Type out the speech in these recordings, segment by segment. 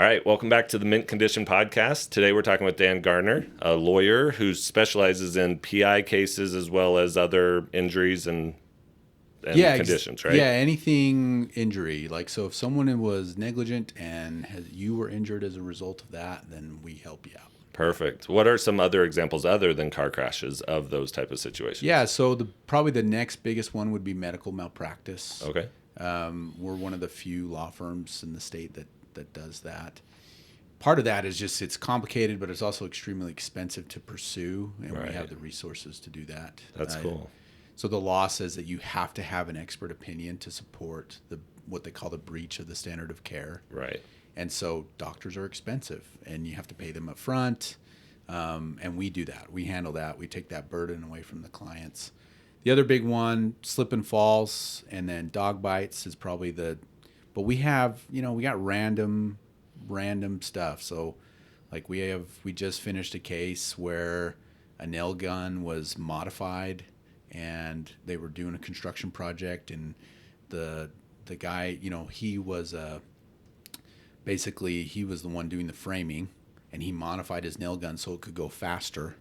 All right, welcome back to the Mint Condition Podcast. Today we're talking with Dan Garner, a lawyer who specializes in PI cases as well as other injuries and conditions, right? Yeah, anything injury. Like, so if someone was negligent and you were injured as a result of that, then we help you out. Perfect. What are some other examples other than car crashes of those type of situations? Yeah, so probably the next biggest one would be medical malpractice. Okay. We're one of the few law firms in the state that does that. Part of that is just it's complicated, but it's also extremely expensive to pursue, and we have the resources to do that. That's cool. So the law says that you have to have an expert opinion to support what they call the breach of the standard of care. Right. And so doctors are expensive, and you have to pay them up front. And we do that. We handle that. We take that burden away from the clients. The other big one, slip and falls, and then dog bites is probably but we have, we got random stuff. So like we just finished a case where a nail gun was modified and they were doing a construction project, and the guy, he was basically he was the one doing the framing, and he modified his nail gun so it could go faster.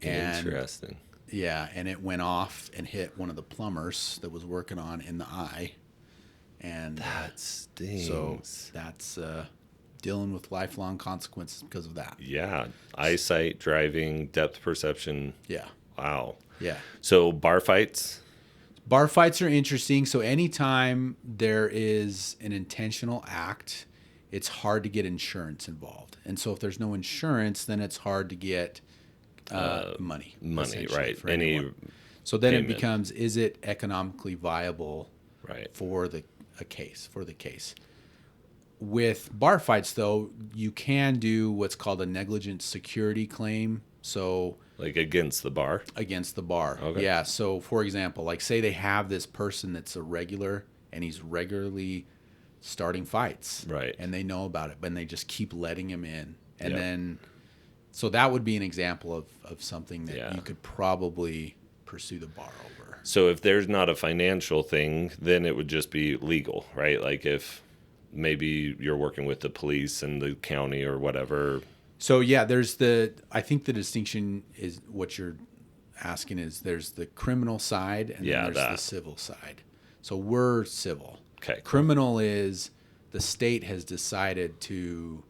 Interesting. Yeah, and it went off and hit one of the plumbers that was working on in the eye. And that stings. So that's dealing with lifelong consequences because of that. Yeah. Eyesight, driving, depth perception. Yeah. Wow. Yeah. So bar fights? Bar fights are interesting. So anytime there is an intentional act, it's hard to get insurance involved. And so if there's no insurance, then it's hard to get money. Money, right. So then payment. It becomes, is it economically viable right. for the case? With bar fights, though, you can do what's called a negligent security claim. So like against the bar? Against the bar. Okay. Yeah. So for example, like say they have this person that's a regular and he's regularly starting fights. Right. And they know about it, but they just keep letting him in. And then, so that would be an example of something that you could probably pursue the bar over. So if there's not a financial thing, then it would just be legal, right? Like if maybe you're working with the police and the county or whatever. So yeah, I think the distinction is what you're asking is there's the criminal side and then there's the civil side. So we're civil. Okay. Criminal is the state has decided to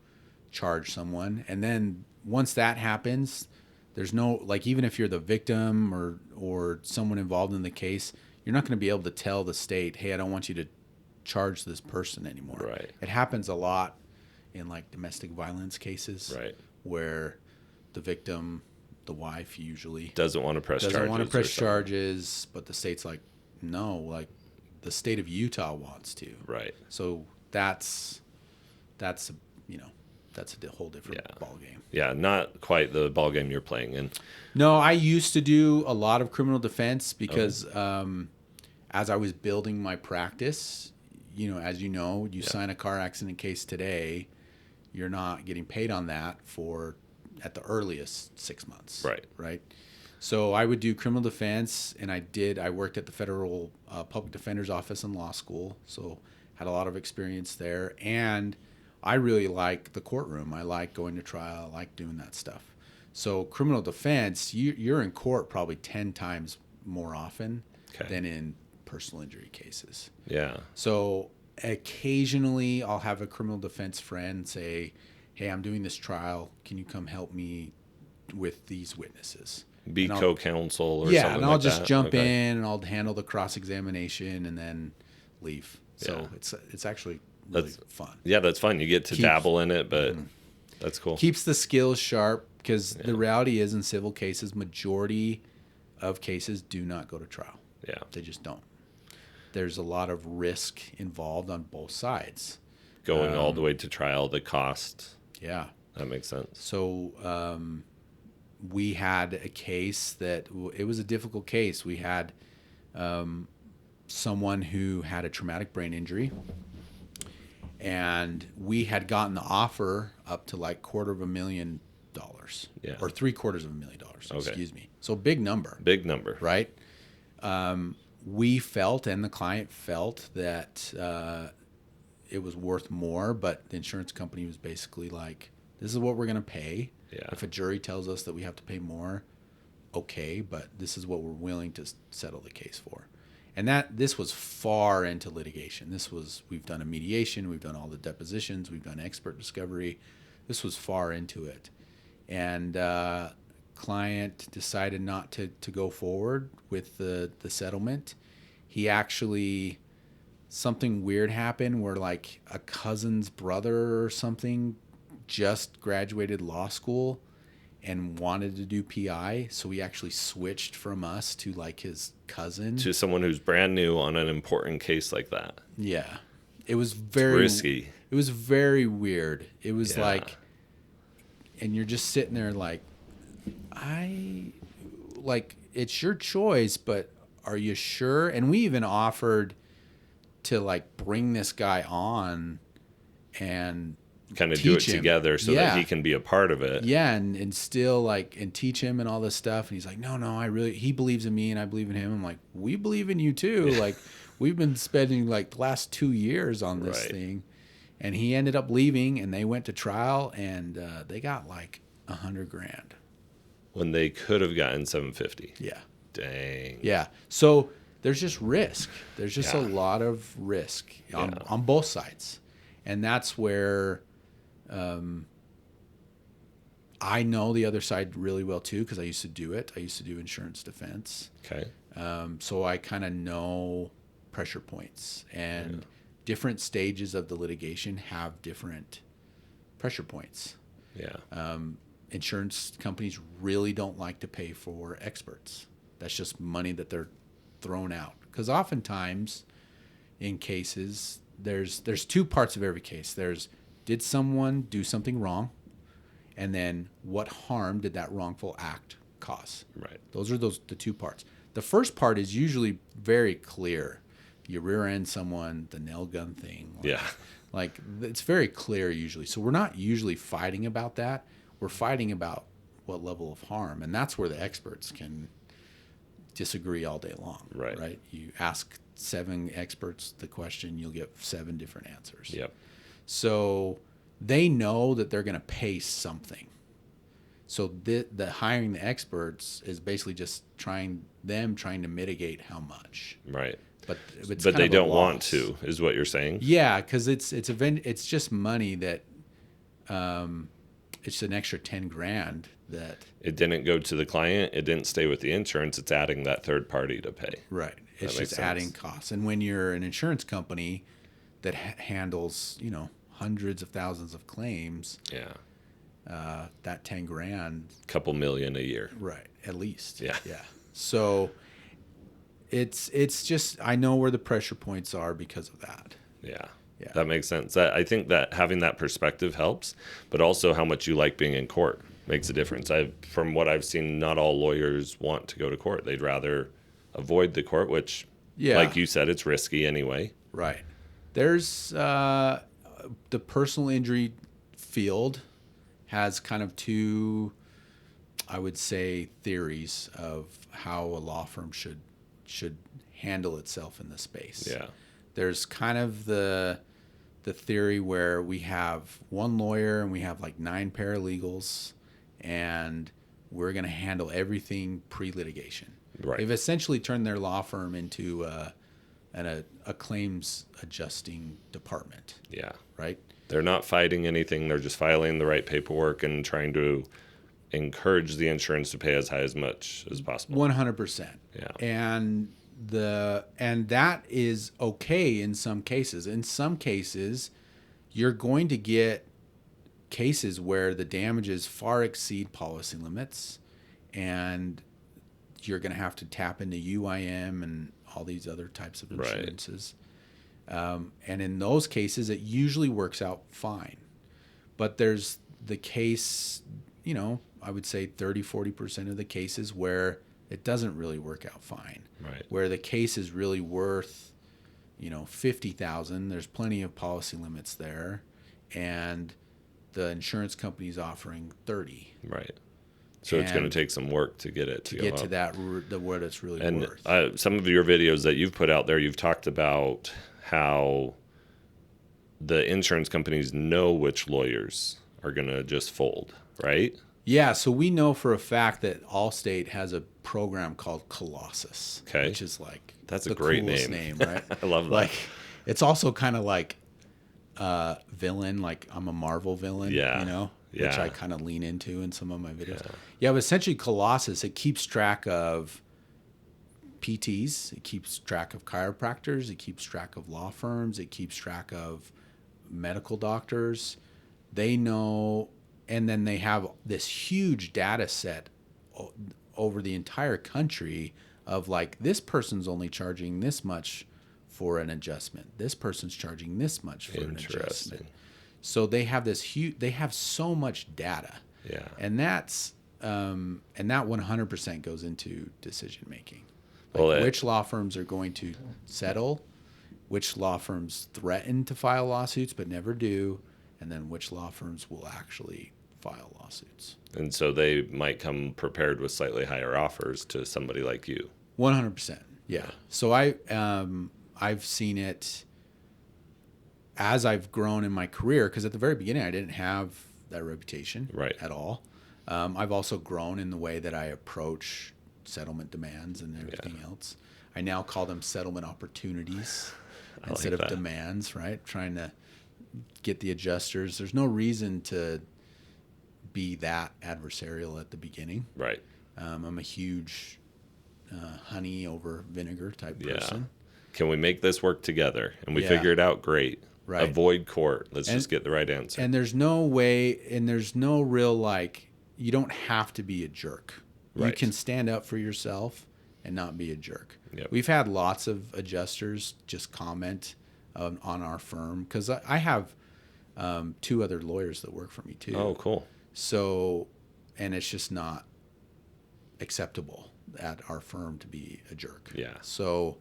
charge someone, and then once that happens, there's no, like, even if you're the victim or someone involved in the case, you're not going to be able to tell the state, hey, I don't want you to charge this person anymore. Right. It happens a lot in like domestic violence cases, right, where the victim, the wife usually doesn't want to press charges, but the state's like, no, like the state of Utah wants to. Right. So that's a whole different ball game. Yeah, not quite the ball game you're playing in. No, I used to do a lot of criminal defense because as I was building my practice, as you sign a car accident case today, you're not getting paid on that for at the earliest 6 months. Right. Right. So I would do criminal defense, and I worked at the federal public defender's office in law school, so had a lot of experience there. And I really like the courtroom. I like going to trial. I like doing that stuff. So criminal defense, you're in court probably 10 times more often than in personal injury cases. Yeah. So occasionally I'll have a criminal defense friend say, hey, I'm doing this trial. Can you come help me with these witnesses? Be co-counsel or something like that? Yeah, and I'll just jump in and I'll handle the cross-examination and then leave. So it's actually really fun. Yeah, that's fun. You get to dabble in it, but that's cool. Keeps the skills sharp because the reality is in civil cases, majority of cases do not go to trial. Yeah. They just don't. There's a lot of risk involved on both sides. Going all the way to trial, the cost. Yeah. That makes sense. So we had a case that it was a difficult case. We had someone who had a traumatic brain injury, and we had gotten the offer up to like $250,000 or $750,000. Excuse me. So big number. Big number. Right. We felt, and the client felt, that it was worth more, but the insurance company was basically like, this is what we're going to pay. Yeah. If a jury tells us that we have to pay more, okay, but this is what we're willing to settle the case for. And this was far into litigation. We've done a mediation, we've done all the depositions, we've done expert discovery. This was far into it. And client decided not to go forward with the settlement. He actually, something weird happened where like a cousin's brother or something just graduated law school and wanted to do PI, so he actually switched from us to like his cousin. To someone who's brand new on an important case like that. Yeah. It was very risky. It was very weird. It was like, and you're just sitting there like, it's your choice, but are you sure? And we even offered to like bring this guy on and kind of do it together so that he can be a part of it. Yeah, and still like and teach him and all this stuff. And he's like, no, he believes in me and I believe in him. I'm like, we believe in you too. Like we've been spending like the last 2 years on this thing. And he ended up leaving and they went to trial and they got like $100,000. When they could have gotten $750. Yeah. Dang. Yeah. So there's just risk. There's just a lot of risk on both sides. And that's where I know the other side really well too because I used to do it. I used to do insurance defense. Okay. So I kind of know pressure points and different stages of the litigation have different pressure points. Yeah. Insurance companies really don't like to pay for experts. That's just money that they're thrown out because oftentimes in cases there's two parts of every case. There's did someone do something wrong? And then what harm did that wrongful act cause? Right. Those are the two parts. The first part is usually very clear. You rear end someone, the nail gun thing. Like it's very clear usually. So we're not usually fighting about that. We're fighting about what level of harm. And that's where the experts can disagree all day long. Right. You ask 7 experts the question, you'll get 7 different answers. Yep. So they know that they're going to pay something. So the hiring the experts is basically just trying to mitigate how much. Right. But they don't want to, is what you're saying? Yeah, because it's just money that it's an extra $10,000 that it didn't go to the client. It didn't stay with the insurance. It's adding that third party to pay. Right. It's just adding costs. And when you're an insurance company that handles, hundreds of thousands of claims, that $10,000, couple million a year, right? At least, yeah. So it's just I know where the pressure points are because of that. Yeah. That makes sense. I think that having that perspective helps, but also how much you like being in court makes a difference. From what I've seen, not all lawyers want to go to court. They'd rather avoid the court, which, like you said, it's risky anyway. Right. There's the personal injury field has kind of 2, I would say, theories of how a law firm should handle itself in the space. Yeah. There's kind of the theory where we have one lawyer and we have like 9 paralegals and we're going to handle everything pre-litigation. Right. They've essentially turned their law firm into a claims adjusting department. Yeah. Right? They're not fighting anything. They're just filing the right paperwork and trying to encourage the insurance to pay as high as much as possible. 100%. Yeah. And that is okay in some cases. In some cases, you're going to get cases where the damages far exceed policy limits, and you're going to have to tap into UIM and all these other types of insurances. Right. And in those cases, it usually works out fine. But there's the case, I would say 30-40% of the cases where it doesn't really work out fine. Right. Where the case is really worth, $50,000. There's plenty of policy limits there, and the insurance company's offering $30,000. Right. So it's going to take some work to get it to go get up. to that what it's really worth. And some of your videos that you've put out there, you've talked about how the insurance companies know which lawyers are going to just fold, right? Yeah, so we know for a fact that Allstate has a program called Colossus, Okay. which is like That's a the great coolest name. right? I love that. Like, it's also kind of like villain, like I'm a Marvel villain, Yeah. you know, which Yeah. I kind of lean into in some of my videos. Yeah, but essentially Colossus, it keeps track of PTs, it keeps track of chiropractors, it keeps track of law firms, it keeps track of medical doctors. They know, and then they have this huge data set over the entire country of like, this person's only charging this much for an adjustment. This person's charging this much for an adjustment. So they have this huge, they have so much data. Yeah. And that's, and that 100% goes into decision making. Like Well, which law firms are going to settle, which law firms threaten to file lawsuits but never do, and then which law firms will actually file lawsuits. And so they might come prepared with slightly higher offers to somebody like you. 100%. Yeah. So I've seen it as I've grown in my career, because at the very beginning I didn't have that reputation at all. I've also grown in the way that I approach settlement demands and everything else. I now call them settlement opportunities instead of demands, right? Trying to get the adjusters. There's no reason to be that adversarial at the beginning. Right. I'm a huge honey over vinegar type person. Can we make this work together? And we figure it out, great. Right. Avoid court. Let's just get the right answer. And there's no way, and there's no real, like, you don't have to be a jerk. Right. You can stand up for yourself and not be a jerk. Yep. We've had lots of adjusters just comment on our firm, because I have 2 other lawyers that work for me too. Oh, cool. So, and it's just not acceptable at our firm to be a jerk. Yeah. So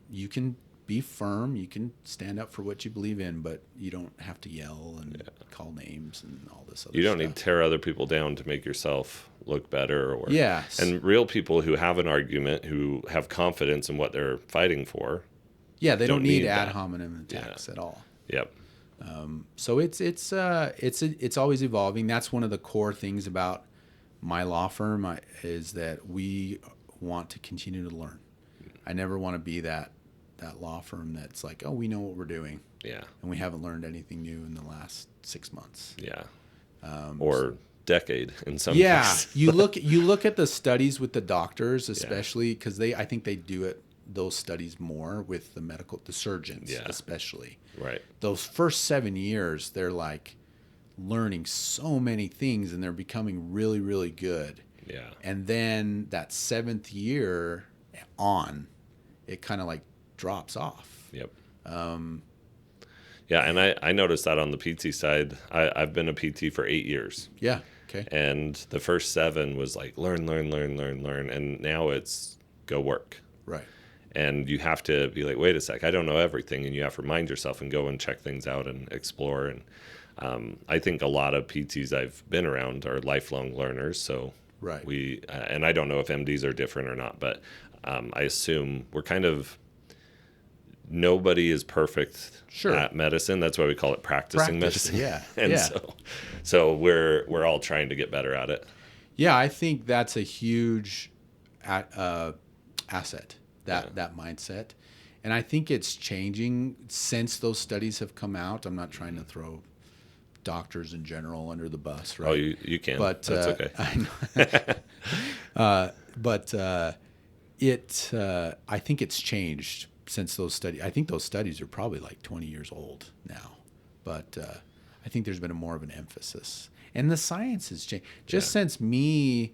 you can be firm, you can stand up for what you believe in, but you don't have to yell and call names and all this other stuff. You don't need to tear other people down to make yourself look better. Or Yes. And real people who have an argument, who have confidence in what they're fighting for. Yeah, they don't need ad that. hominem attacks at all. Yep. So it's always evolving. That's one of the core things about my law firm is that we want to continue to learn. I never want to be that law firm that's like, oh, we know what we're doing. Yeah. And we haven't learned anything new in the last 6 months. Yeah. Or decade in some Yeah. cases. you look at the studies with the doctors, especially because I think they do those studies more with the surgeons, especially. Right. Those first 7 years, they're like learning so many things and they're becoming really, really good. Yeah. And then that 7th year on, it kind of like drops off. Yep. Yeah, and I noticed that on the PT side. I've been a PT for 8 years. Yeah. Okay. And the first 7 was like learn. And now it's go work. Right. And you have to be like, wait a sec, I don't know everything. And you have to remind yourself and go and check things out and explore. And I think a lot of PTs I've been around are lifelong learners. So Right. And I don't know if MDs are different or not, but I assume we're kind of, nobody is perfect at medicine. That's why we call it practicing medicine. Yeah. And so we're all trying to get better at it. Yeah, I think that's a huge asset, that mindset. And I think it's changing since those studies have come out. I'm not trying to throw doctors in general under the bus, right? Oh, you can. But that's okay. I know. I think it's changed since those studies. I think those studies are probably like 20 years old now. But I think there's been more of an emphasis. And the science has changed. Just since me,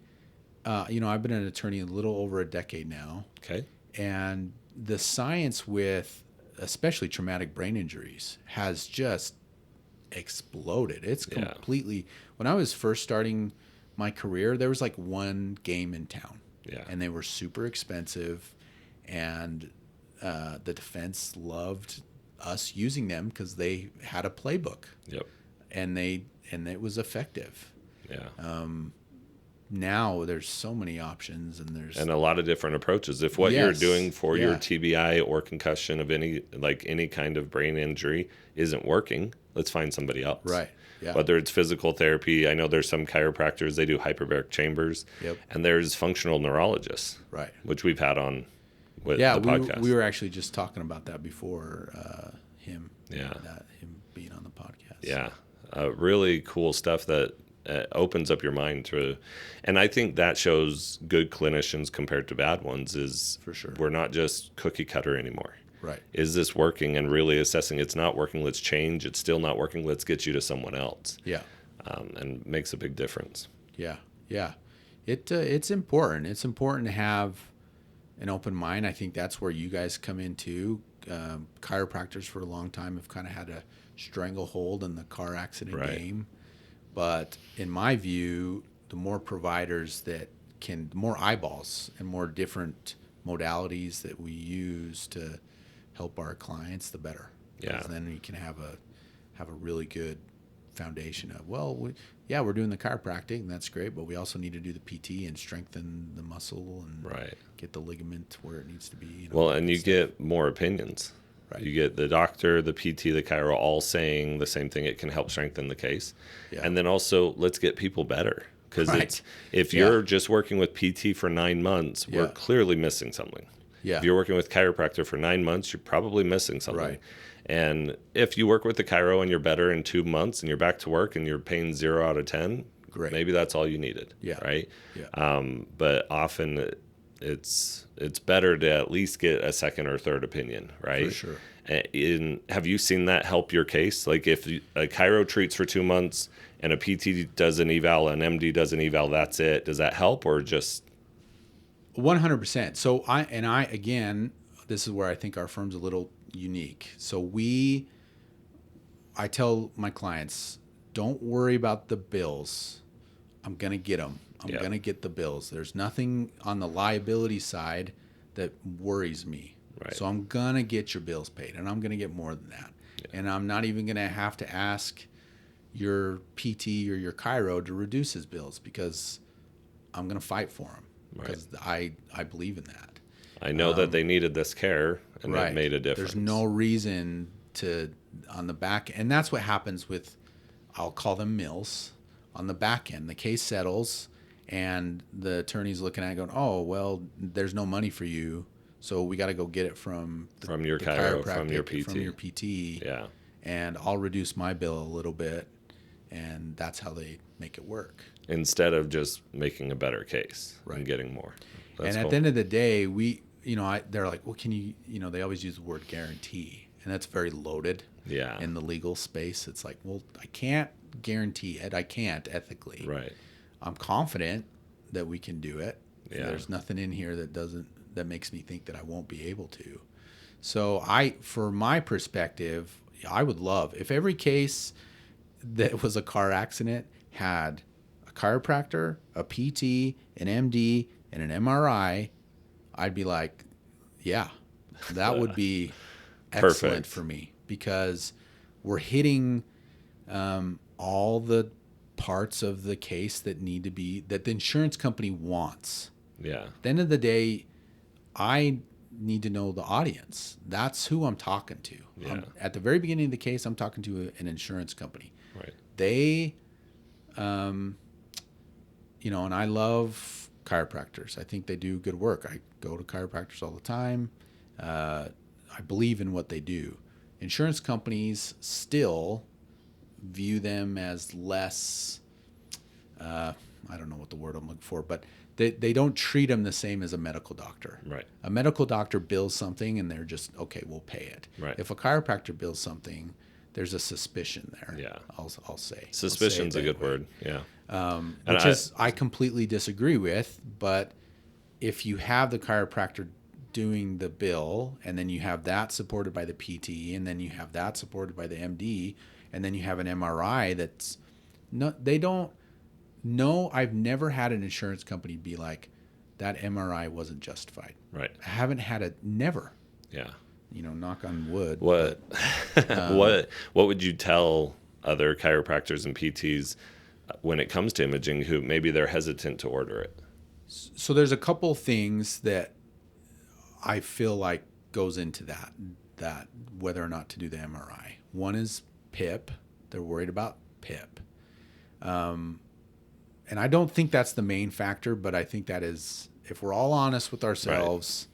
I've been an attorney a little over a decade now. Okay. And the science with especially traumatic brain injuries has just exploded. It's completely, when I was first starting my career, there was like one game in town. Yeah. And they were super expensive, and the defense loved us using them because they had a playbook. Yep. And it was effective. Yeah. now there's so many options, and there's and a lot of different approaches. If what you're Yes. doing for your Yeah. TBI or concussion of any kind of brain injury isn't working, let's find somebody else. right. Yeah. Whether it's physical therapy, I know there's some chiropractors, they do hyperbaric chambers. Yep. And there's functional neurologists, Right. which we've had on with Yeah, the podcast. we were actually just talking about that before him being on the podcast. Yeah, really cool stuff that opens up your mind to, and I think that shows good clinicians compared to bad ones. Is For sure. we're not just cookie cutter anymore. Right. Is this working? And really assessing it's not working. Let's change. It's still not working. Let's get you to someone else. Yeah. And makes a big difference. Yeah. Yeah. It's important. It's important to have an open mind. I think that's where you guys come in too. Chiropractors for a long time have kind of had a stranglehold in the car accident Right. game. But in my view, the more providers the more eyeballs and more different modalities that we use to help our clients, the better. Yeah. 'Cause then you can have a really good foundation of, we're doing the chiropractic and that's great, but we also need to do the PT and strengthen the muscle and Right. get the ligament where it needs to be. Well, and you get more opinions. Right. You get the doctor, the PT, the chiro all saying the same thing. It can help strengthen the case. Yeah. And then also, let's get people better. Because Right. if Yeah. you're just working with PT for 9 months, we're Yeah. clearly missing something. Yeah. If you're working with chiropractor for 9 months, you're probably missing something. Right. And if you work with the chiro and you're better in 2 months and you're back to work and you're paying 0 out of 10, Great. maybe that's all you needed. Yeah. Right. Yeah. But often it's better to at least get a second or third opinion, right? For sure. Have you seen that help your case? Like if a chiro treats for 2 months and a PT does an eval, an MD does an eval, that's it. Does that help or just? 100%. So again, this is where I think our firm's a little unique. So I tell my clients, don't worry about the bills. I'm going to get them. I'm Yeah. going to get the bills. There's nothing on the liability side that worries me. Right. So I'm going to get your bills paid, and I'm going to get more than that. Yeah. And I'm not even going to have to ask your PT or your chiro to reduce his bills because I'm going to fight for him because I believe in that. I know that they needed this care and Right. it made a difference. There's no reason on the back, and that's what happens with, I'll call them mills, on the back end. The case settles, and the attorney's looking at it going, oh, well, there's no money for you, so we got to go get it from your chiro, from your chiropractic, PT. from your PT, Yeah. and I'll reduce my bill a little bit, and that's how they make it work. Instead of just making a better case and getting more. That's and cool. at the end of the day, they're like, well, can you, they always use the word guarantee, and that's very loaded. Yeah. In the legal space, it's like, well, I can't guarantee it. I can't ethically. Right. I'm confident that we can do it. Yeah. There's nothing in here that makes me think that I won't be able to. So for my perspective, I would love if every case that was a car accident had a chiropractor, a PT, an MD, and an MRI. I'd be like, yeah, that would be excellent Perfect. for me because we're hitting all the parts of the case that the insurance company wants. Yeah. At the end of the day, I need to know the audience. That's who I'm talking to. Yeah. At the very beginning of the case, I'm talking to an insurance company. Right. They, and I love chiropractors. I think they do good work. I go to chiropractors all the time. I believe in what they do. Insurance companies still view them as less, I don't know what the word I'm looking for, but they don't treat them the same as a medical doctor. Right. A medical doctor bills something and they're just, okay, we'll pay it. Right. If a chiropractor bills something, there's a suspicion there. Yeah. I'll say. Suspicion's I'll say a it that good way. word. Yeah. Which I completely disagree with, but if you have the chiropractor doing the bill and then you have that supported by the PT and then you have that supported by the MD and then you have an MRI that's they don't know. I've never had an insurance company be like, that MRI wasn't justified. Right. I haven't had it, never, Yeah. knock on wood. What what would you tell other chiropractors and PTs when it comes to imaging who maybe they're hesitant to order it. So there's a couple things that I feel like goes into that whether or not to do the MRI. One is PIP. They're worried about PIP. And I don't think that's the main factor, but I think that is, if we're all honest with ourselves,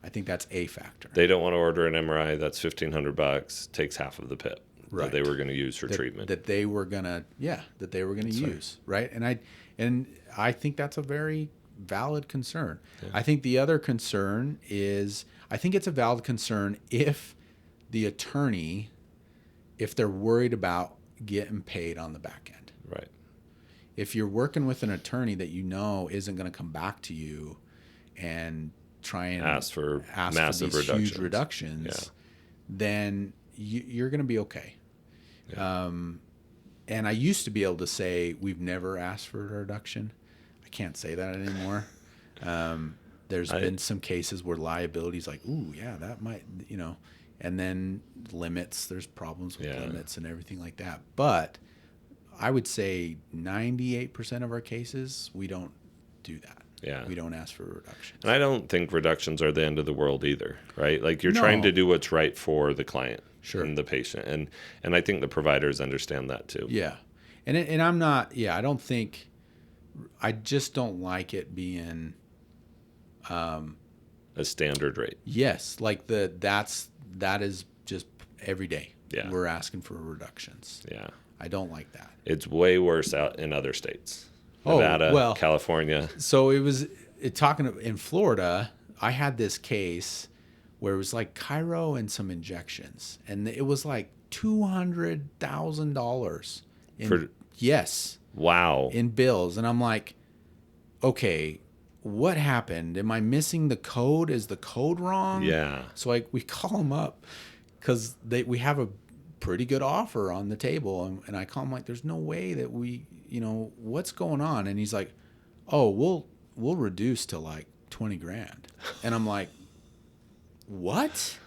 I think that's a factor. They don't want to order an MRI that's $1,500, takes half of the PIP that they were going to use for treatment. That they were gonna use, right? And I think that's a very valid concern. Yeah. I think the other concern is, I think it's a valid concern if the attorney, if they're worried about getting paid on the back end. Right. If you're working with an attorney that you know isn't going to come back to you and try and ask for massive huge reductions, then you're going to be okay. Yeah. And I used to be able to say, we've never asked for a reduction. I can't say that anymore. There's been some cases where liability's like, ooh, yeah, that might, and then limits, there's problems with limits and everything like that. But I would say 98% of our cases, we don't do that. Yeah. We don't ask for reductions. And I don't think reductions are the end of the world either, right? Like you're trying to do what's right for the client and the patient. And I think the providers understand that too. Yeah. And I'm not, I just don't like it being a standard rate. Yes. Like that is just every day. Yeah. We're asking for reductions. Yeah. I don't like that. It's way worse out in other states. Nevada, California. So talking in Florida, I had this case where it was like chiro and some injections, and it was like $200,000 yes. Wow. In bills. And I'm like, okay, what happened? Am I missing the code? Is the code wrong? Yeah. So we call them up because we have a pretty good offer on the table. And I call him like, there's no way that what's going on? And he's like, oh, we'll reduce to like 20 grand. And I'm like, what?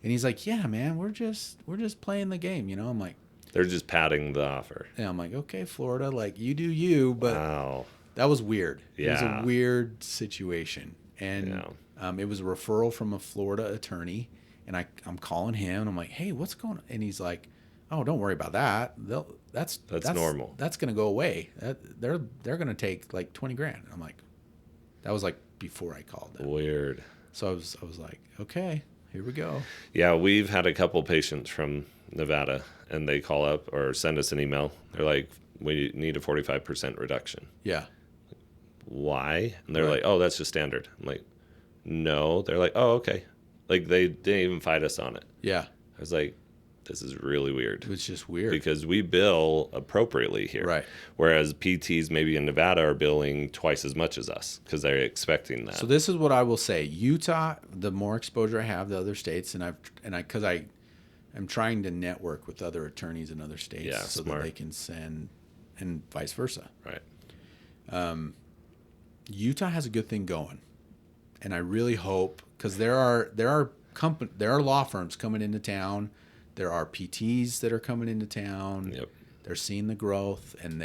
And he's like, yeah, man, we're just playing the game. I'm like, they're just padding the offer. And I'm like, okay, Florida, like you do you, but wow. That was weird. Yeah. It was a weird situation. And it was a referral from a Florida attorney. And I'm calling him and I'm like, hey, what's going on? And he's like, oh, don't worry about that. That's normal. That's going to go away. They're going to take like 20 grand. I'm like, that was like before I called them. Weird. So I was like, okay, here we go. Yeah, we've had a couple patients from Nevada and they call up or send us an email. They're like, we need a 45% reduction. Yeah. Why? And they're like, oh, that's just standard. I'm like, no. They're like, oh, okay. Like they didn't even fight us on it. Yeah. I was like, this is really weird. It's just weird. Because we bill appropriately here. Right. Whereas PTs maybe in Nevada are billing twice as much as us because they're expecting that. So this is what I will say. Utah, the more exposure I have to other states, because I am trying to network with other attorneys in other states so that they can send, and vice versa. Right. Utah has a good thing going. And I really hope, because there are law firms coming into town. There are PTs that are coming into town. Yep. They're seeing the growth, and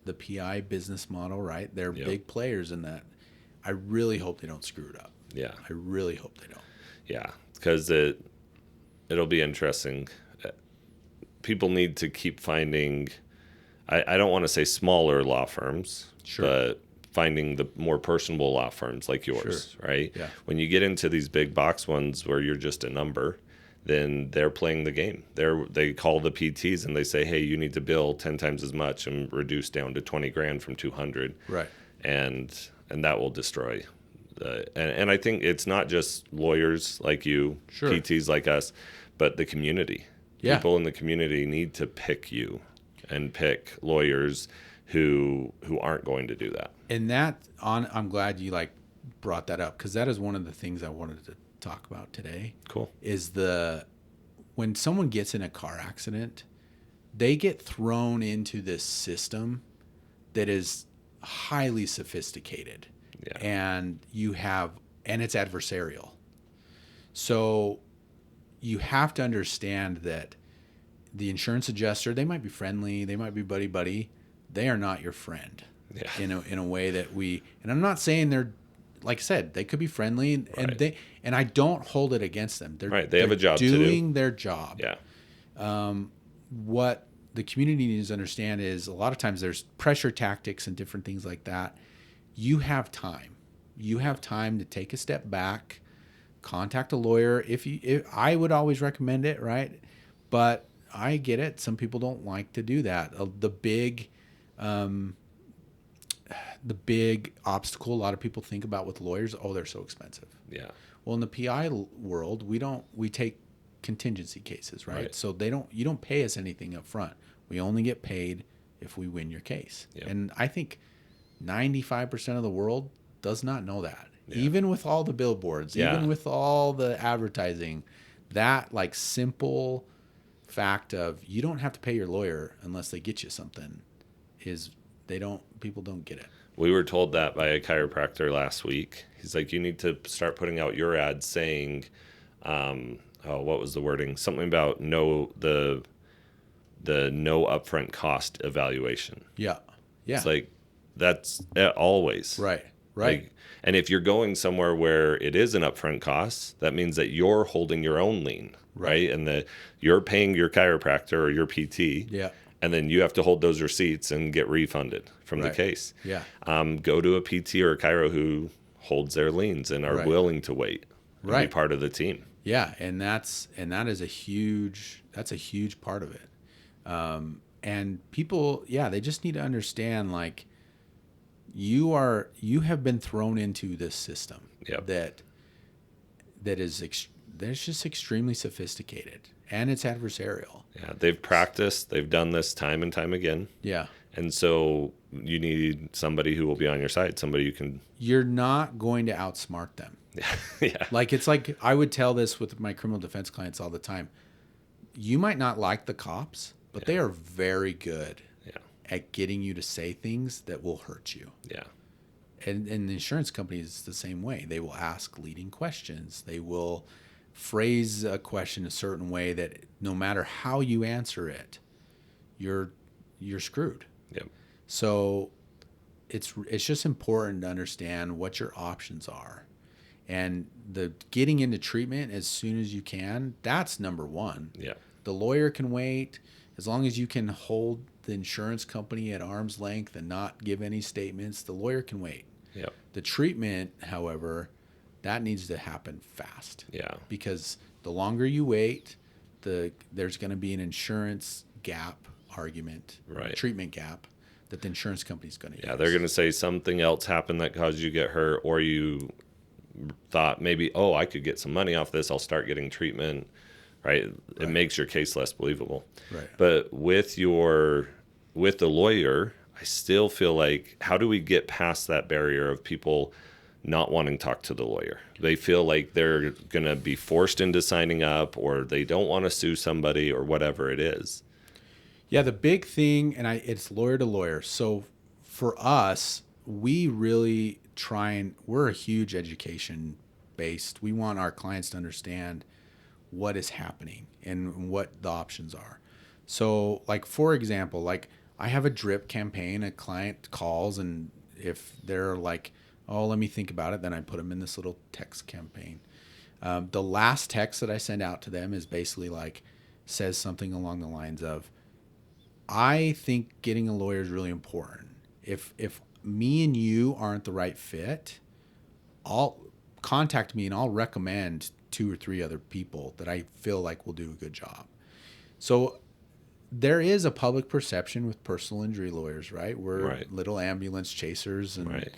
the PI business model, right? They're big players in that. I really hope they don't screw it up. Yeah. I really hope they don't. Yeah, because it'll be interesting. People need to keep finding, I don't want to say smaller law firms, but finding the more personable law firms like yours, right? Yeah. When you get into these big box ones where you're just a number, then they're playing the game. They call the PTs and they say, hey, you need to bill 10 times as much and reduce down to 20 grand from 200. Right. And that will destroy. And I think it's not just lawyers like you, PTs like us, but the community. Yeah. People in the community need to pick you and pick lawyers who aren't going to do that. And I'm glad you brought that up, because that is one of the things I wanted to talk about today. Cool. Is when someone gets in a car accident, they get thrown into this system that is highly sophisticated. Yeah. And it's adversarial. So you have to understand that the insurance adjuster, they might be friendly, they might be buddy-buddy, they are not your friend. Yeah. In a way that and I'm not saying they're, like I said, they could be friendly, and Right. I don't hold it against them. Right. They have a job to do. Doing their job. Yeah. What the community needs to understand is a lot of times there's pressure tactics and different things like that. You have time. You have time to take a step back, contact a lawyer. If I would always recommend it, right? But I get it. Some people don't like to do that. The big obstacle a lot of people think about with lawyers, they're so expensive. Yeah. Well, in the PI world, we take contingency cases, right? So you don't pay us anything up front. We only get paid if we win your case. Yep. And I think 95% of the world does not know that. Yeah. Even with all the billboards, even with all the advertising, that like simple fact of you don't have to pay your lawyer unless they get you something people don't get it. We were told that by a chiropractor last week. He's like, you need to start putting out your ads saying, what was the wording? Something about the no upfront cost evaluation. Yeah. Yeah. It's like, that's always. Right. Like, and if you're going somewhere where it is an upfront cost, that means that you're holding your own lien, right? And you're paying your chiropractor or your PT. Yeah. And then you have to hold those receipts and get refunded from the case. Yeah. Go to a PT or a chiro who holds their liens and are willing to wait and be part of the team. Yeah, and that is a huge part of it. And people, they just need to understand, like, you have been thrown into this system that is that's just extremely sophisticated, and it's adversarial. Yeah, they've practiced, they've done this time and time again. Yeah. And so you need somebody who will be on your side, somebody you can. You're not going to outsmart them. Yeah. Like, it's like, I would tell this with my criminal defense clients all the time. You might not like the cops, but they are very good at getting you to say things that will hurt you. Yeah. And the insurance company is the same way. They will ask leading questions. They will phrase a question a certain way that no matter how you answer it, you're screwed. Yep. So it's just important to understand what your options are. And the getting into treatment as soon as you can, that's number one. Yeah. The lawyer can wait as long as you can hold the insurance company at arm's length and not give any statements. The lawyer can wait. Yep. The treatment, however, that needs to happen fast. Yeah. Because the longer you wait, there's going to be an insurance gap argument, treatment gap that the insurance company's going to use. Yeah, they're going to say something else happened that caused you to get hurt, or you thought maybe, I could get some money off this, I'll start getting treatment, right? It makes your case less believable. Right. But with the lawyer, I still feel like, how do we get past that barrier of people not wanting to talk to the lawyer? They feel like they're going to be forced into signing up, or they don't want to sue somebody, or whatever it is. Yeah, the big thing, and it's lawyer to lawyer. So for us, we really we're a huge education based. We want our clients to understand what is happening and what the options are. So, like, for example, like, I have a drip campaign. A client calls, and if they're like, let me think about it, then I put them in this little text campaign. The last text that I send out to them is basically like, says something along the lines of, I think getting a lawyer is really important. If me and you aren't the right fit, contact me and I'll recommend 2 or 3 other people that I feel like will do a good job. So there is a public perception with personal injury lawyers, right? We're little ambulance chasers, and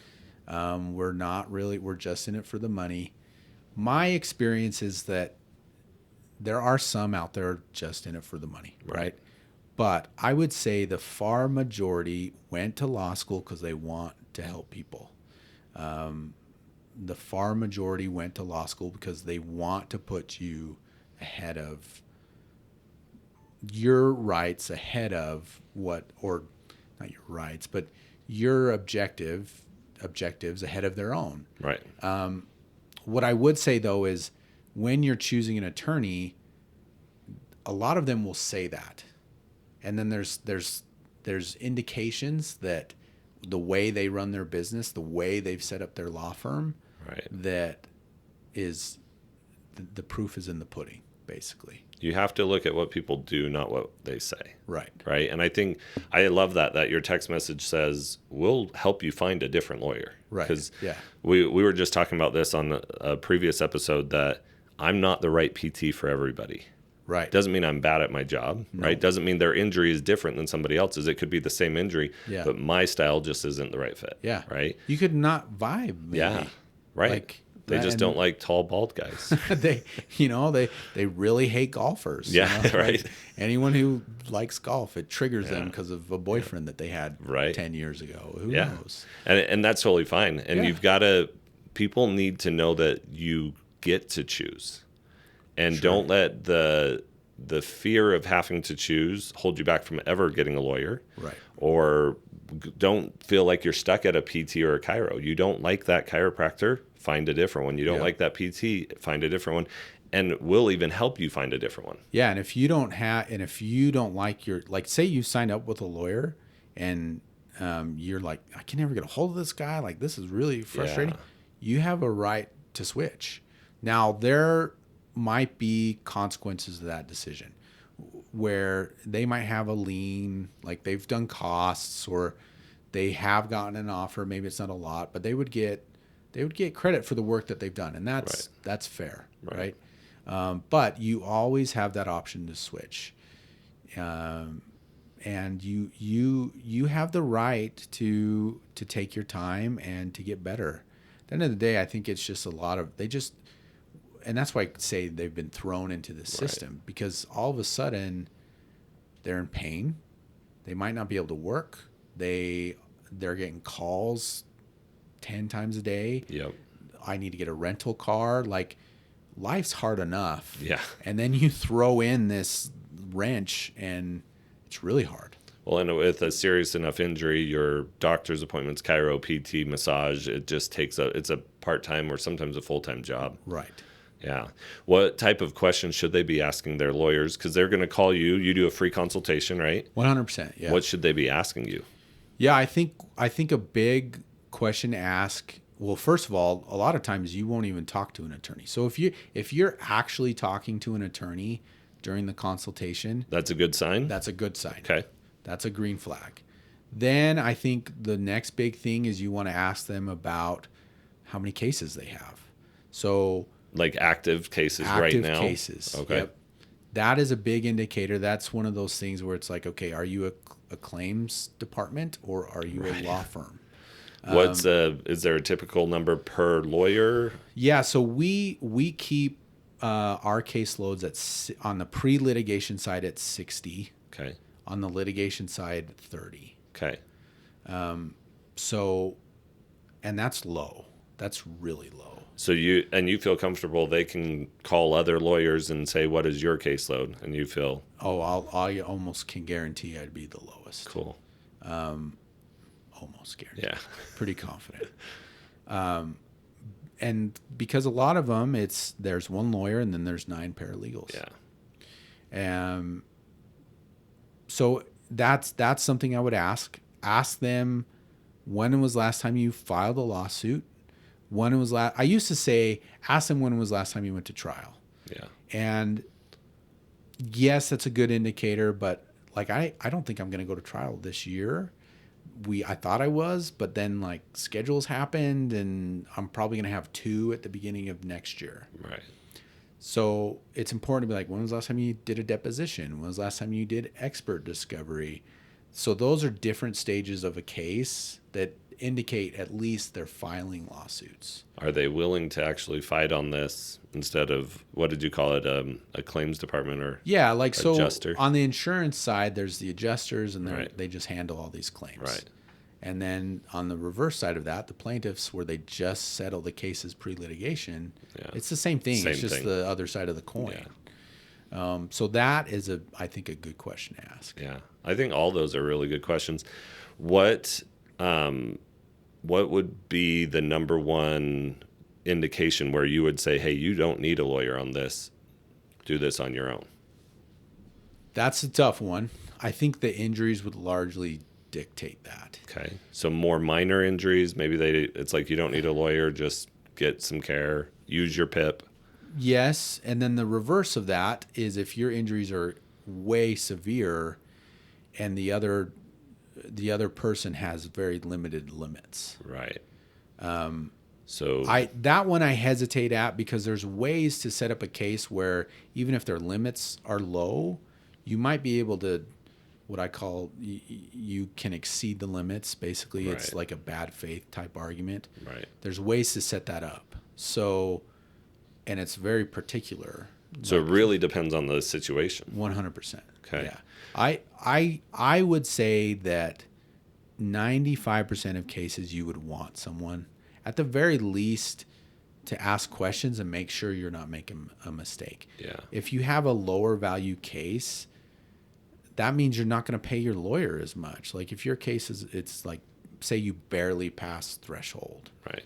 we're just in it for the money. My experience is that there are some out there just in it for the money, right? But I would say the far majority went to law school because they want to help people. The far majority went to law school because they want to put you ahead of your rights, ahead of or not your rights, but your objectives ahead of their own. Right. What I would say, though, is when you're choosing an attorney, a lot of them will say that. And then there's there's indications that the way they run their business, the way they've set up their law firm, Right. that is the proof is in the pudding, basically. You have to look at what people do, not what they say. Right. Right. And I think I love that your text message says, we'll help you find a different lawyer. Right. Because Yeah. we were just talking about this on a previous episode, that I'm not the right PT for everybody. Right. Doesn't mean I'm bad at my job, right? Doesn't mean their injury is different than somebody else's. It could be the same injury, Yeah. but my style just isn't the right fit. Yeah. Right. You could not vibe. Maybe. Yeah. Right. Like, they just and don't like tall, bald guys. they, they really hate golfers. Yeah, right. Like anyone who likes golf, it triggers them because of a boyfriend that they had Right. 10 years ago. Who Yeah. knows? And that's totally fine. And Yeah. you've got to, people need to know that you get to choose. And Sure. don't let the fear of having to choose hold you back from ever getting a lawyer. Right. Or don't feel like you're stuck at a PT or a chiro. You don't like that chiropractor, find a different one. You don't Yeah. like that PT, find a different one. And we'll even help you find a different one. Yeah, and if you don't like say you signed up with a lawyer and you're like, I can never get a hold of this guy, like this is really frustrating. Yeah. You have a right to switch. Now there might be consequences to that decision where they might have a lien, like they've done costs or they have gotten an offer, maybe it's not a lot, but they would get credit for the work that they've done, and that's fair, right? But you always have that option to switch, and you have the right to take your time and to get better. At the end of the day, I think it's just a lot of and that's why I say they've been thrown into the system, because all of a sudden they're in pain. They might not be able to work. They're getting calls 10 times a day. Yep. I need to get a rental car. Like, life's hard enough. Yeah. And then you throw in this wrench and it's really hard. Well, and with a serious enough injury, your doctor's appointments, chiro, PT, massage, it just it's a part-time or sometimes a full-time job. Right. Yeah. What type of questions should they be asking their lawyers? Because they're going to call you. You do a free consultation, right? 100%. Yeah. What should they be asking you? Yeah, I think a big question to ask. Well, first of all, a lot of times you won't even talk to an attorney. So if you're actually talking to an attorney during the consultation, That's a good sign? that's a good sign. Okay. That's a green flag. Then I think the next big thing is you want to ask them about how many cases they have. So Like active cases right now? active cases. Okay. Yep. That is a big indicator. That's one of those things where it's like, okay, are you a claims department or are you a law firm? Is there a typical number per lawyer? Yeah, so we keep our caseloads on the pre-litigation side at 60, Okay. on the litigation side 30. Okay. So, and that's low. That's really low. So you feel comfortable they can call other lawyers and say, what is your caseload? And you feel Oh, I almost can guarantee I'd be the lowest. cool. Almost guarantee. Yeah. Pretty confident. And because a lot of them, there's one lawyer and then there's 9 paralegals. Yeah. So that's something I would ask. Ask them, when was the last time you filed a lawsuit? I used to say, ask them when was the last time you went to trial. Yeah. And yes, that's a good indicator, but like I don't think I'm going to go to trial this year. I thought I was, but then like schedules happened and I'm probably going to have 2 at the beginning of next year. Right. So it's important to be like, when was the last time you did a deposition? When was the last time you did expert discovery? So those are different stages of a case that indicate at least they're filing lawsuits. Are they willing to actually fight on this instead of, what did you call it, a claims department or Yeah, like so adjuster? on the insurance side, there's the adjusters and Right. they just handle all these claims. Right. And then on the reverse side of that, the plaintiffs, where they just settle the cases pre-litigation, Yeah. it's the same thing. Same it's just thing. the other side of the coin. So that is I think a good question to ask. Yeah. I think all those are really good questions. What would be the number one indication where you would say, hey, you don't need a lawyer on this, do this on your own? That's a tough one. I think the injuries would largely dictate that. Okay. So more minor injuries, maybe it's like you don't need a lawyer, just get some care, use your PIP. Yes, and then the reverse of that is if your injuries are way severe and the other person has very limited limits. Right. That one I hesitate at because there's ways to set up a case where even if their limits are low, you might be able to, what I call, you can exceed the limits. Basically, Right. It's like a bad faith type argument. Right. There's ways to set that up. So, and it's very particular. So it really depends on the situation. 100%. Okay. Yeah. I would say that 95% of cases you would want someone at the very least to ask questions and make sure you're not making a mistake. Yeah. If you have a lower value case, that means you're not going to pay your lawyer as much. Like if your case it's like, say you barely pass threshold. Right.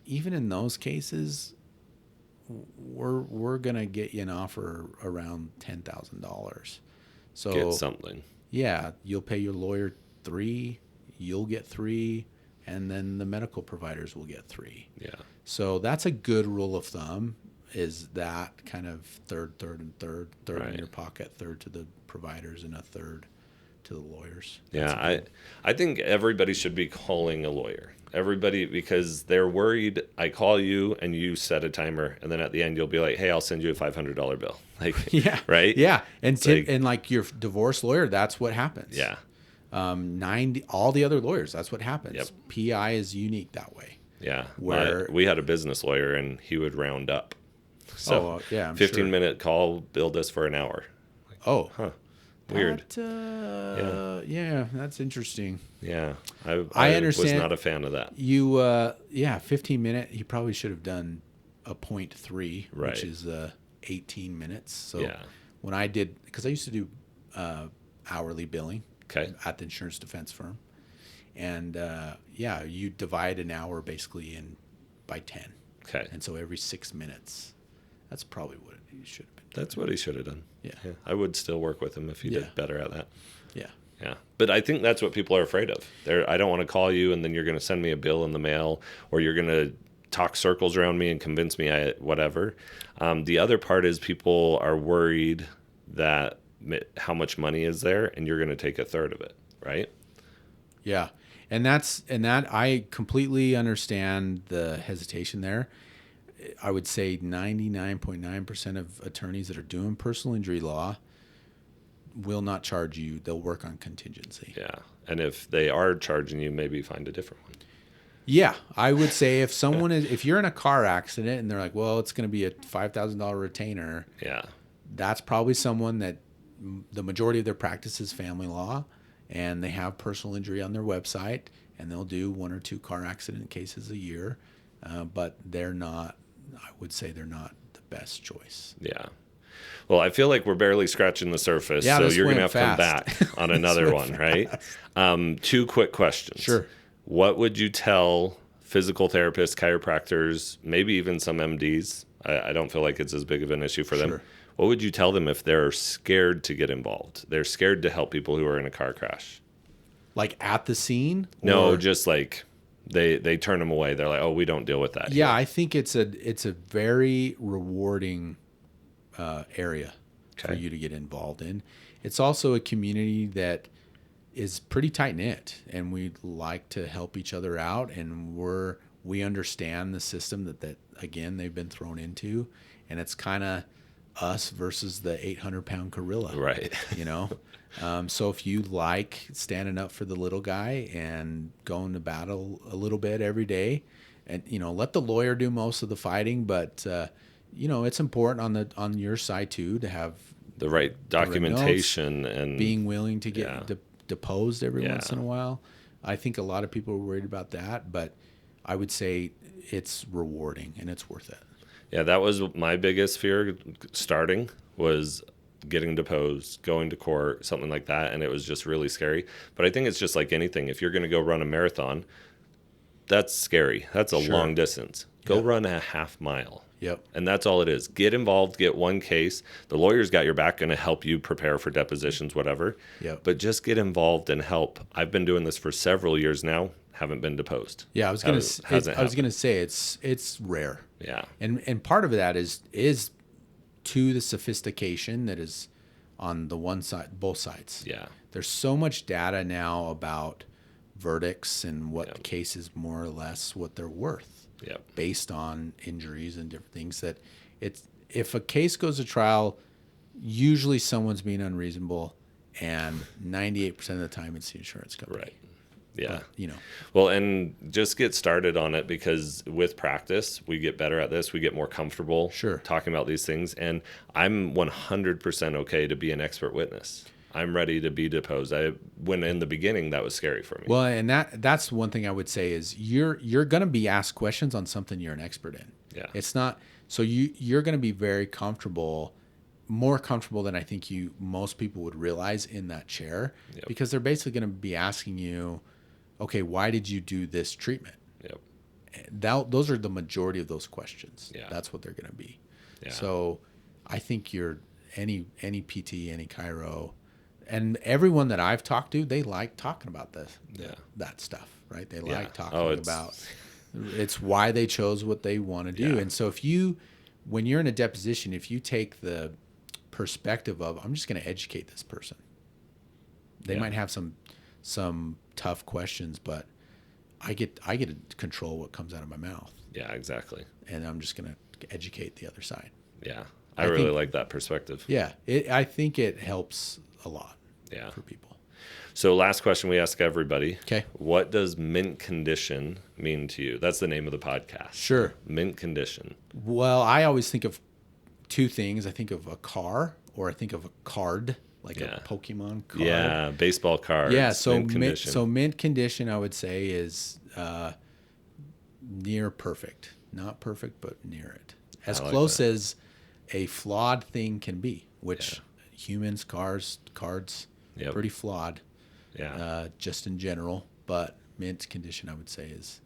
Even in those cases, we're going to get you an offer around $10,000. So Get something. yeah, you'll pay your lawyer $3, you'll get $3, and then the medical providers will get $3. Yeah. So that's a good rule of thumb, is that kind of third Right. in your pocket, third to the providers, and a third to the lawyers. Yeah, I think everybody should be calling a lawyer. Everybody, because they're worried. I call you and you set a timer, and then at the end you'll be like, "Hey, I'll send you a $500 bill." Like, Yeah. right? Yeah, and like- and like your divorce lawyer, that's what happens. Yeah, 90 all the other lawyers, that's what happens. Yep. PI is unique that way. yeah. Where- We had a business lawyer, and he would round up. So, yeah, I'm 15-minute call, billed us for an hour. Oh, Huh? Weird. Yeah, that's interesting. Yeah, I I was understand. not a fan of that. 15-minute. He probably should have done a 0.3, Right. which is 18 minutes. So Yeah. when I did, because I used to do hourly billing Okay. at the insurance defense firm, and you divide an hour basically by 10, Okay. and so every 6 minutes. That's probably what he should have been. That's what he should have done. Yeah. I would still work with him if he Yeah. did better at that. Yeah. Yeah. But I think that's what people are afraid of. I don't want to call you and then you're going to send me a bill in the mail, or you're going to talk circles around me and convince me whatever. The other part is people are worried that how much money is there and you're going to take a third of it, right? Yeah. And that I completely understand the hesitation there. I would say 99.9% of attorneys that are doing personal injury law will not charge you. They'll work on contingency. Yeah. And if they are charging you, maybe find a different one. Yeah, I would say if you're in a car accident and they're like, well, it's going to be a $5,000 retainer. Yeah. That's probably someone that the majority of their practice is family law, and they have personal injury on their website, and they'll do 1 or 2 car accident cases a year. But I would say they're not the best choice. Yeah. Well, I feel like we're barely scratching the surface, Yeah, so this you're going to went have to come fast. back on another one, right? 2 quick questions. Sure. What would you tell physical therapists, chiropractors, maybe even some MDs? I don't feel like it's as big of an issue for them. Sure. What would you tell them if they're scared to get involved? They're scared to help people who are in a car crash. Like at the scene? No, Or- just like they turn them away. They're like, "Oh, we don't deal with that." Yeah, here." I think it's a very rewarding area for Okay. you to get involved in. It's also a community that is pretty tight knit, and we like to help each other out, and we understand the system that again they've been thrown into, and it's kind of us versus the 800-pound gorilla, Right. You know. So if you like standing up for the little guy and going to battle a little bit every day, and let the lawyer do most of the fighting, but it's important on your side too to have The right documentation and being willing to get Yeah. deposed every Yeah. once in a while. I think a lot of people are worried about that, but I would say it's rewarding and it's worth it. Yeah, that was my biggest fear starting, was getting deposed, going to court, something like that, and it was just really scary. But I think it's just like anything. If you're going to go run a marathon, that's scary. That's a Sure. long distance. Go Yeah. run a half mile. Yep. And that's all it is. Get involved, get one case. The lawyer's got your back, going to help you prepare for depositions, whatever. Yep. But just get involved and help. I've been doing this for several years now. Haven't been deposed. Yeah, I was gonna say it's rare. Yeah. And part of that is to the sophistication that is on the one side, both sides. Yeah. There's so much data now about verdicts and what Yep. cases more or less what they're worth. Yep. Based on injuries and different things, that it's, if a case goes to trial, usually someone's being unreasonable, and 98% of the time it's the insurance company. Right. Yeah. But, Well, and just get started on it, because with practice, we get better at this. We get more comfortable talking about these things. And I'm 100% okay to be an expert witness. I'm ready to be deposed. When in the beginning, that was scary for me. Well, and that's one thing I would say is you're going to be asked questions on something you're an expert in. Yeah. It's not, so you're going to be very comfortable, more comfortable than I think most people would realize in that chair, Yep. because they're basically going to be asking you, okay, why did you do this treatment? Yep. Those are the majority of those questions. Yeah. That's what they're going to be. Yeah. So I think any PT, any chiro, and everyone that I've talked to, they like talking about that stuff, right? They like talking about it's why they chose what they want to do. Yeah. And so when you're in a deposition, if you take the perspective of, I'm just going to educate this person, they might have some tough questions, but I get to control what comes out of my mouth. Yeah, exactly. And I'm just going to educate the other side. Yeah. I really like that perspective. Yeah. I think it helps a lot for people. So last question we ask everybody. Okay. What does mint condition mean to you? That's the name of the podcast. Sure. Mint condition. Well, I always think of two things. I think of a car, or I think of a card, like a Pokemon card. Yeah, baseball cards. Yeah, so mint condition, I would say, is near perfect. Not perfect, but near it. As close as a flawed thing can be, which humans, cars, cards, pretty flawed. Yeah. Just in general, but mint condition, I would say, is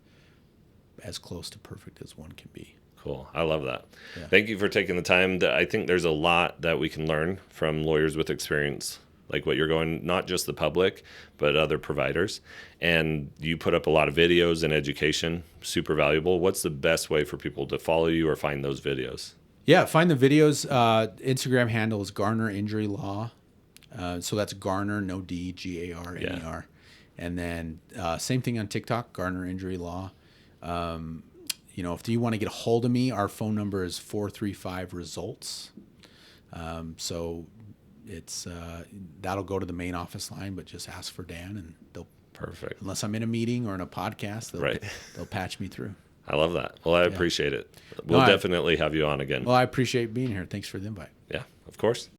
as close to perfect as one can be. Cool. I love that. Yeah. Thank you for taking the time. I think there's a lot that we can learn from lawyers with experience, like what you're going, not just the public, but other providers. And you put up a lot of videos and education, super valuable. What's the best way for people to follow you or find those videos? Yeah, find the videos. Instagram handle is Garner Injury Law. So that's Garner, no D, Garner. Yeah. And then same thing on TikTok, Garner Injury Law. If you want to get a hold of me, our phone number is 435-RESULTS. So it's that'll go to the main office line, but just ask for Dan, and they'll, Perfect. unless I'm in a meeting or in a podcast, they'll patch me through. I love that. Well, I appreciate it. We'll definitely have you on again. Well, I appreciate being here. Thanks for the invite. Yeah, of course.